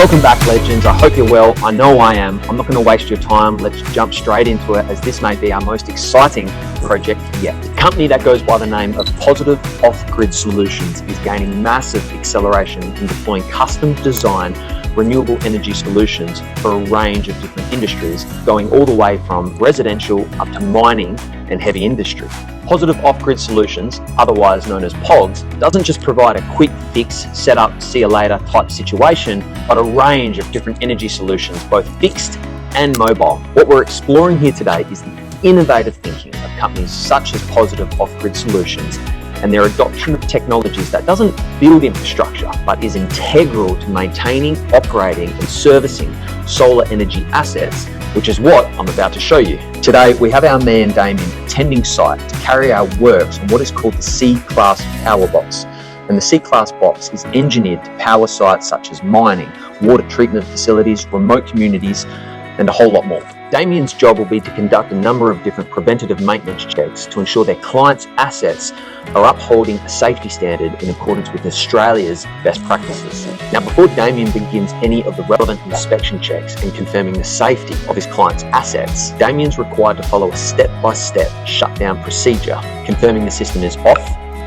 Welcome back, legends. I hope you're well. I know I am. I'm not going to waste your time. Let's jump straight into it, as this may be our most exciting project yet. The company that goes by the name of Positive Off-Grid Solutions is gaining massive acceleration in deploying custom design renewable energy solutions for a range of different industries, going all the way from residential up to mining and heavy industry. Positive Off-Grid Solutions, otherwise known as POGS, doesn't just provide a quick fix, set up, see you later type situation, but a range of different energy solutions, both fixed and mobile. What we're exploring here today is the innovative thinking of companies such as Positive Off-Grid Solutions and their adoption of technologies that doesn't build infrastructure, but is integral to maintaining, operating, and servicing solar energy assets, which is what I'm about to show you. Today, we have our man Damien attending site to carry our works on what is called the C-Class Power Box. And the C-Class box is engineered to power sites such as mining, water treatment facilities, remote communities, and a whole lot more. Damien's job will be to conduct a number of different preventative maintenance checks to ensure their clients' assets are upholding a safety standard in accordance with Australia's best practices. Now, before Damien begins any of the relevant inspection checks and confirming the safety of his client's assets, Damien's required to follow a step-by-step shutdown procedure, confirming the system is off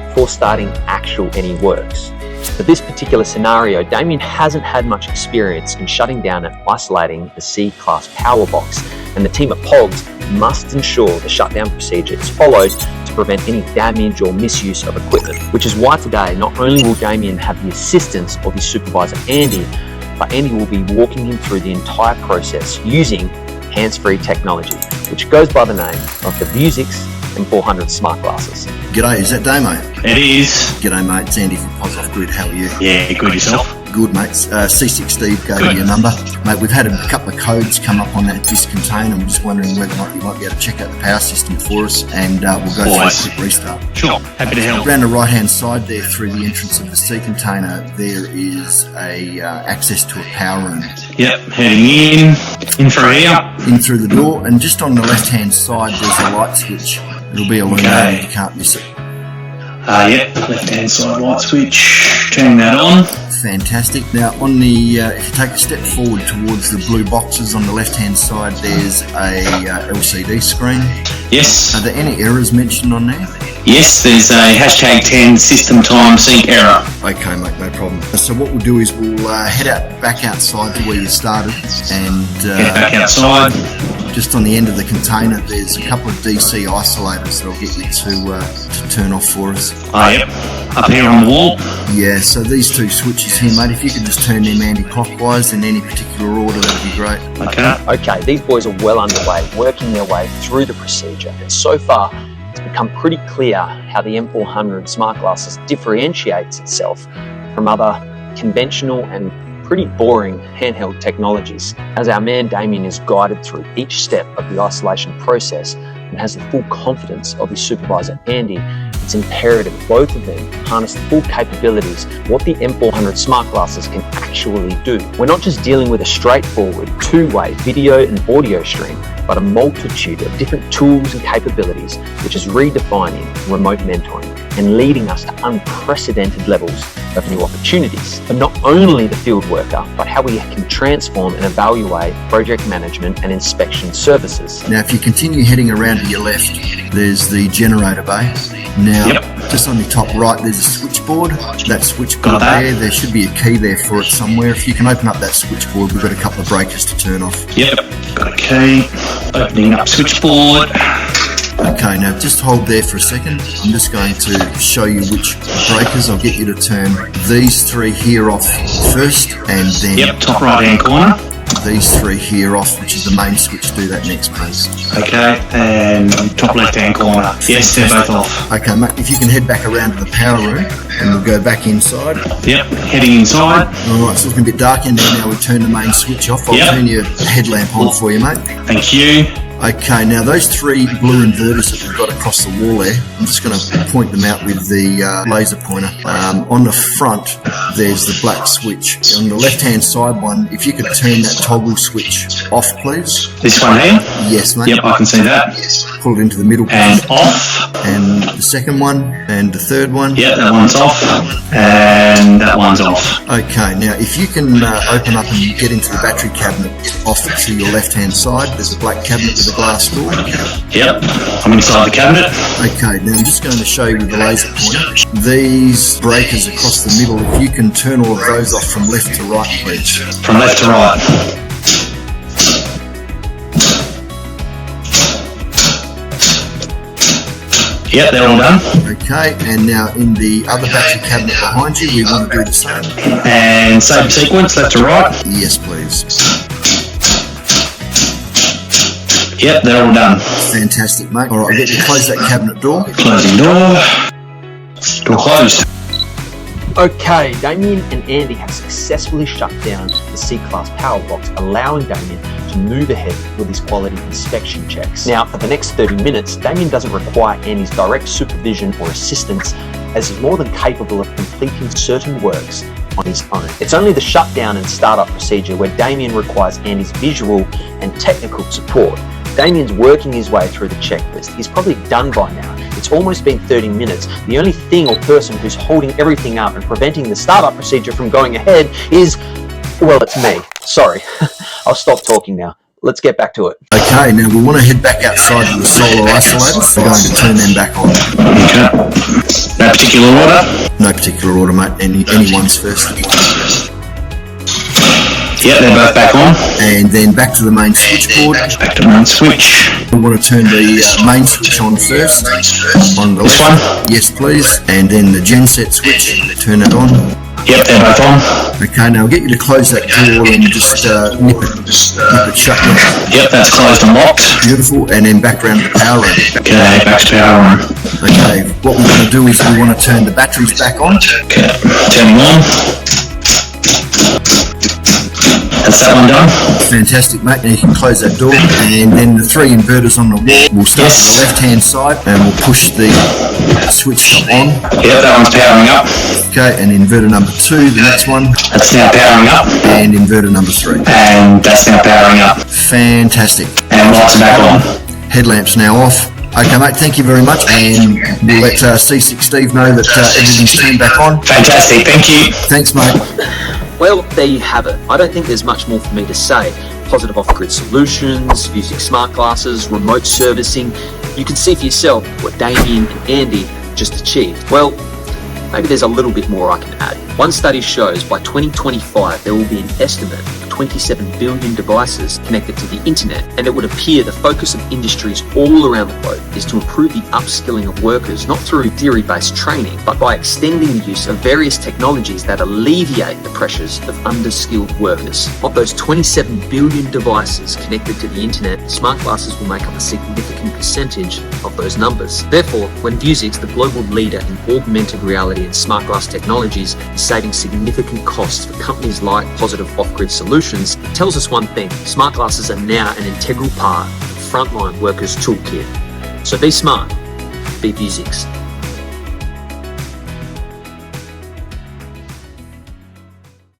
before starting any works. For this particular scenario, Damien hasn't had much experience in shutting down and isolating the C-Class power box, and the team at POGS must ensure the shutdown procedure is followed to prevent any damage or misuse of equipment, which is why today not only will Damien have the assistance of his supervisor Andy, but Andy will be walking him through the entire process using hands-free technology, which goes by the name of the Vuzix M400 Smart Glasses. G'day, is that Damo? It is. G'day mate, it's Andy from Positive Off-Grid, how are you? Yeah, good yourself? Good mate, C6 Steve gave me your number. Mate, we've had a couple of codes come up on this container. I'm just wondering whether or not you might be able to check out the power system for us, and we'll go through a quick restart. Sure, happy to help. Around the right hand side there, through the entrance of the C container, there is a access to a power room. Yep, heading in through here. In through the door, and just on the left hand side there's a light switch. It'll be illuminated, you can't miss it. Yep, left hand side light switch, turning that on. Fantastic. Now on the, if you take a step forward towards the blue boxes on the left hand side, there's a LCD screen. Yes. Are there any errors mentioned on there? Yes, there's a hashtag 10 system time sync error. Okay mate, no problem. So what we'll do is we'll head back outside to where you started, and Get back outside. just on the end of the container there's a couple of DC isolators that'll get you to turn off for us. Yep, up here on the wall. Yeah, so these two switches here mate, if you could just turn them anti-clockwise in any particular order, that'd be great. Okay. Okay, these boys are well underway, working their way through the procedure, and so far it's become pretty clear how the M400 Smart Glasses differentiates itself from other conventional and pretty boring handheld technologies, as our man Damien is guided through each step of the isolation process and has the full confidence of his supervisor Andy. It's imperative both of them harness the full capabilities of what the M400 Smart Glasses can actually do. We're not just dealing with a straightforward two-way video and audio stream, but a multitude of different tools and capabilities, which is redefining remote mentoring and leading us to unprecedented levels of new opportunities. But not only the field worker, but how we can transform and evaluate project management and inspection services. Now if you continue heading around to your left, there's the generator bay. Now just on the top right there's a switchboard. That switchboard there should be a key there for it somewhere. If you can open up that switchboard, we've got a couple of breakers to turn off. Yep, got a key. Opening up switchboard. Okay, now just hold there for a second. I'm just going to show you which breakers. I'll get you to turn these three here off first, and then top right hand corner. These three here off, which is the main switch. Do that next, please. Okay, and top left hand corner. Yes, they're both off. Okay, mate, if you can head back around to the power room, and we'll go back inside. Yep, heading inside. Alright, it's looking a bit dark in there now. We'll turn the main switch off. I'll turn your headlamp on for you, mate. Thank you. Okay, now those three blue inverters that we've got across the wall there, I'm just going to point them out with the laser pointer. On the front, there's the black switch. On the left-hand side one, if you could turn that toggle switch off, please. This one here? Yes, mate. Yep, I can see that. Pull it into the middle. And off. And the second one, and the third one. Yep, that one's off. And that one's off. Okay, now if you can open up and get into the battery cabinet off to your left-hand side, there's a black cabinet with a glass door. Yep, I'm inside the cabinet. Okay, now I'm just going to show you with the laser pointer. These breakers across the middle, if you can turn all of those off from left to right, please. From left to right. Yep, they're all done. Okay, and now in the other battery cabinet behind you, we want to do the same. And same sequence, left to right. Yes, please. Yep, they're all done. Fantastic, mate. All right, I'll get you to close that cabinet door. Closing door. Door closed. Okay, Damien and Andy have successfully shut down the C-Class power box, allowing Damien to move ahead with his quality inspection checks. Now, for the next 30 minutes, Damien doesn't require Andy's direct supervision or assistance, as he's more than capable of completing certain works on his own. It's only the shutdown and startup procedure where Damien requires Andy's visual and technical support. Damien's working his way through the checklist. He's probably done by now. It's almost been 30 minutes. The only thing or person who's holding everything up and preventing the startup procedure from going ahead is, well, it's me. Sorry. I'll stop talking now. Let's get back to it. Okay, now we want to head back outside to the solar isolators. We're going to turn them back on. Okay. No particular order? No particular order, mate. Anyone's first. Yep, they're both back on. And then back to the main switchboard. Back to main switch. We want to turn the main switch on first. On the This left. one? Yes, please. And then the genset switch. Turn that on. Yep, they're both on. Okay, now I'll get you to close that door and just nip it shut down. Yep, that's closed and locked. Beautiful. And then back round to the power room. Okay, back to power room. Okay, what we want to do is we want to turn the batteries back on. Okay, turning on. That's that one done. Fantastic, mate. Now you can close that door, and then the three inverters on the wall. We'll start on the left-hand side, and we'll push the switch to on. Yep, that one's powering up. Okay, and inverter number 2, the next one, That's now powering up. and inverter number 3. And that's now powering up. Fantastic. And lights are back on. Headlamps now off. Okay, mate. Thank you very much, and we'll let C6 Steve know that everything's turned back on. Fantastic, thank you. Thanks, mate. Well, there you have it. I don't think there's much more for me to say. Positive off-grid solutions, Vuzix Smart Glasses, remote servicing. You can see for yourself what Damien and Andy just achieved. Well, maybe there's a little bit more I can add. One study shows by 2025 there will be an estimate of 27 billion devices connected to the internet, and it would appear the focus of industries all around the globe is to improve the upskilling of workers, not through theory-based training, but by extending the use of various technologies that alleviate the pressures of underskilled workers. Of those 27 billion devices connected to the internet, smart glasses will make up a significant percentage of those numbers. Therefore, when Vuzix, the global leader in augmented reality and smart glass technologies, is saving significant costs for companies like Positive Off-Grid Solutions, it tells us one thing: smart glasses are now an integral part of the frontline workers' toolkit. So be smart, be Vuzix.